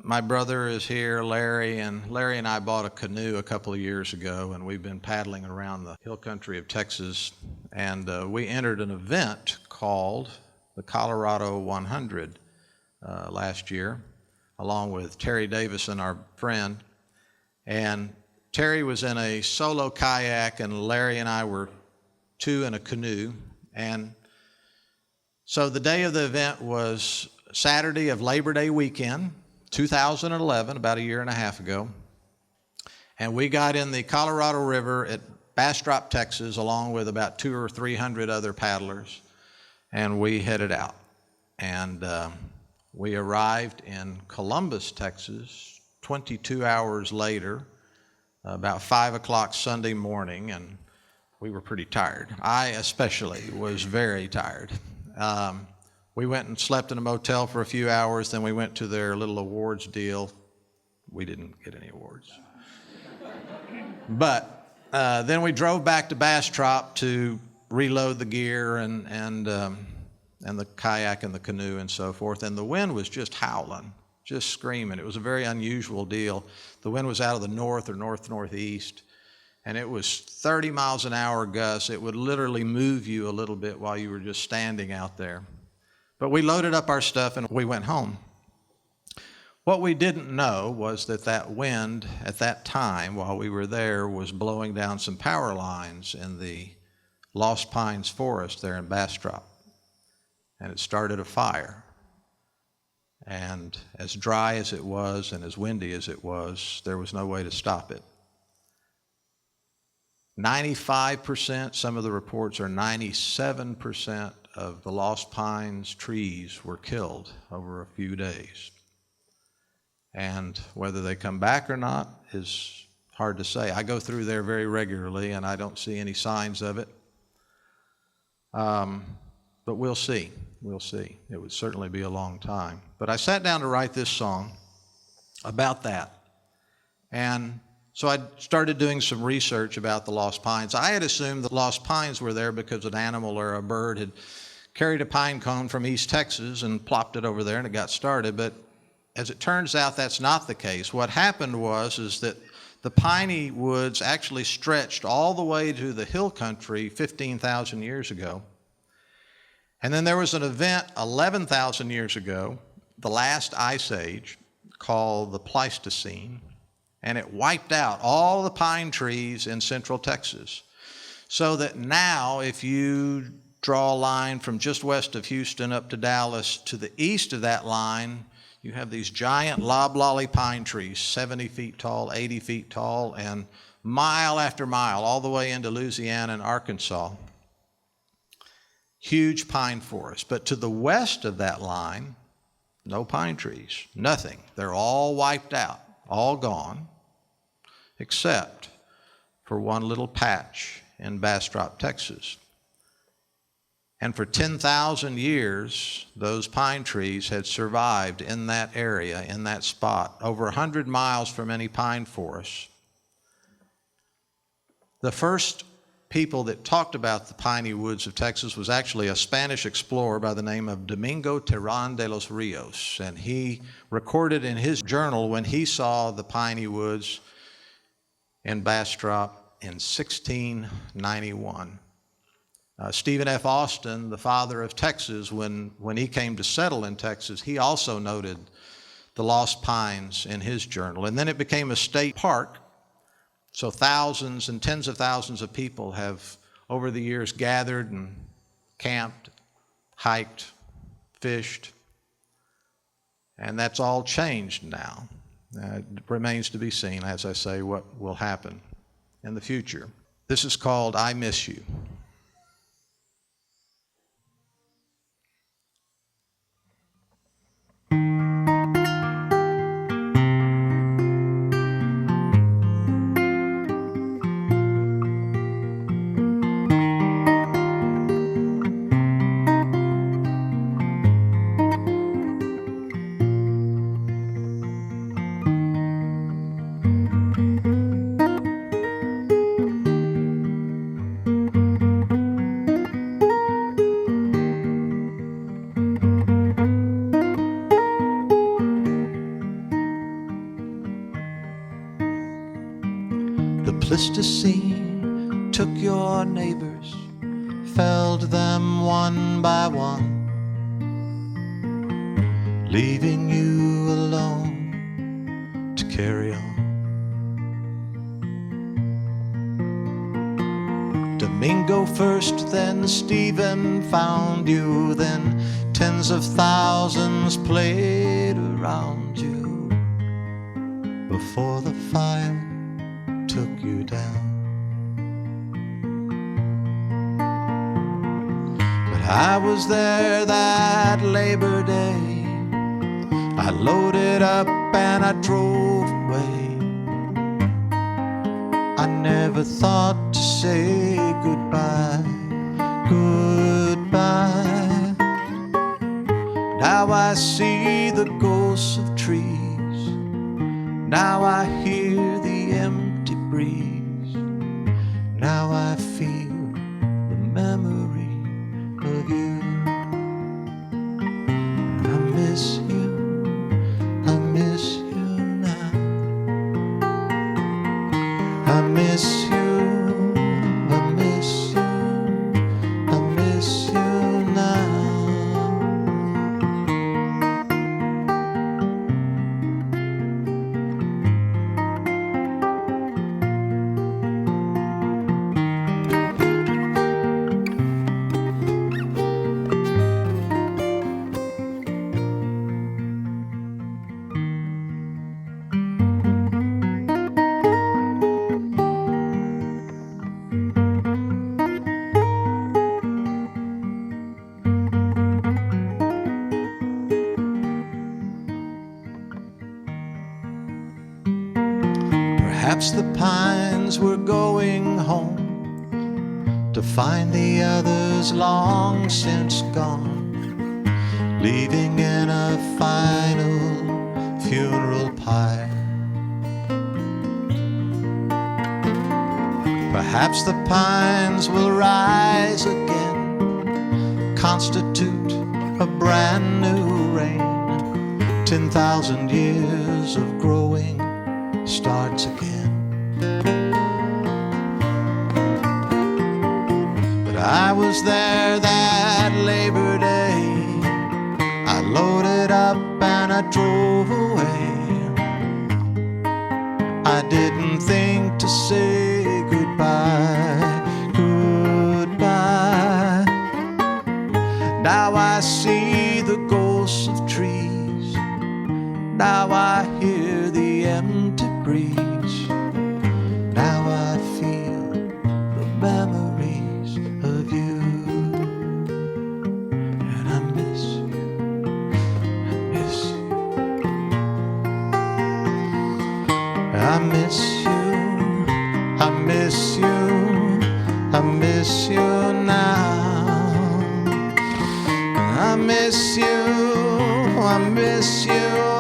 My brother is here, Larry, and Larry and I bought a canoe a couple of years ago, and we've been paddling around the hill country of Texas, and we entered an event called the Colorado 100 last year, along with Terry Davison, our friend. And Terry was in a solo kayak, and Larry and I were two in a canoe. And so the day of the event was Saturday of Labor Day weekend, 2011, about a year and a half ago. And we got in the Colorado River at Bastrop, Texas, along with about 200 or 300 other paddlers, and we headed out. And we arrived in Columbus, Texas, 22 hours later, about 5 o'clock Sunday morning, and we were pretty tired. I especially was very tired. We went and slept in a motel for a few hours, then we went to their little awards deal. We didn't get any awards. But then we drove back to Bastrop to reload the gear and the kayak and the canoe and so forth, and the wind was just howling, just screaming. It was a very unusual deal. The wind was out of the north or northeast, and it was 30 miles an hour gusts. It would literally move you a little bit while you were just standing out there. But we loaded up our stuff and we went home. What we didn't know was that that wind at that time while we were there was blowing down some power lines in the Lost Pines forest there in Bastrop. And it started a fire. And as dry as it was and as windy as it was, there was no way to stop it. 95%, some of the reports are 97% of the Lost Pines trees were killed over a few days. And whether they come back or not is hard to say. I go through there very regularly and I don't see any signs of it. But we'll see. We'll see. It would certainly be a long time. But I sat down to write this song about that. And so I started doing some research about the Lost Pines. I had assumed the Lost Pines were there because an animal or a bird had carried a pine cone from East Texas and plopped it over there and it got started. But as it turns out, that's not the case. What happened is that the piney woods actually stretched all the way to the hill country 15,000 years ago. And then there was an event 11,000 years ago, the last ice age, called the Pleistocene, and it wiped out all the pine trees in central Texas. So that now, if you draw a line from just west of Houston up to Dallas, to the east of that line, you have these giant loblolly pine trees, 70 feet tall, 80 feet tall, and mile after mile, all the way into Louisiana and Arkansas. Huge pine forest. But to the west of that line, no pine trees, nothing. They're all wiped out, all gone, except for one little patch in Bastrop, Texas. And for 10,000 years, those pine trees had survived in that area, in that spot, over 100 miles from any pine forest. The first people that talked about the piney woods of Texas was actually a Spanish explorer by the name of Domingo de los Rios. And he recorded in his journal when he saw the piney woods in Bastrop in 1691. Stephen F. Austin, the father of Texas, when he came to settle in Texas, he also noted the Lost Pines in his journal. And then it became a state park. So thousands and tens of thousands of people have, over the years, gathered and camped, hiked, fished. And that's all changed now. It remains to be seen, as I say, what will happen in the future. This is called I Miss You. Pleistocene took your neighbors, felled them one by one, leaving you alone to carry on. Domingo first, then Stephen found you, then tens of thousands played around you before the fire took you down. But I was there that Labor Day. I loaded up and I drove away. I never thought to say goodbye, goodbye. Now I see the ghosts of trees. Now I hear the empty breeze. Now I feel the memory of you. I miss you, I miss you now. I miss you, I miss you, I miss you now. Perhaps the pines were going home to find the others long since gone, leaving in a final funeral pyre. Perhaps the pines will rise again, constitute a brand new reign. 10,000 years of growing starts again. But I was there that Labor Day. I loaded up and I drove away. I didn't think to say goodbye, goodbye. Now I see the ghosts of trees. Now I hear the empty breeze. Now I feel the memories of you. And I miss you, I miss you. I miss you, I miss you, I miss you now. I miss you, I miss you.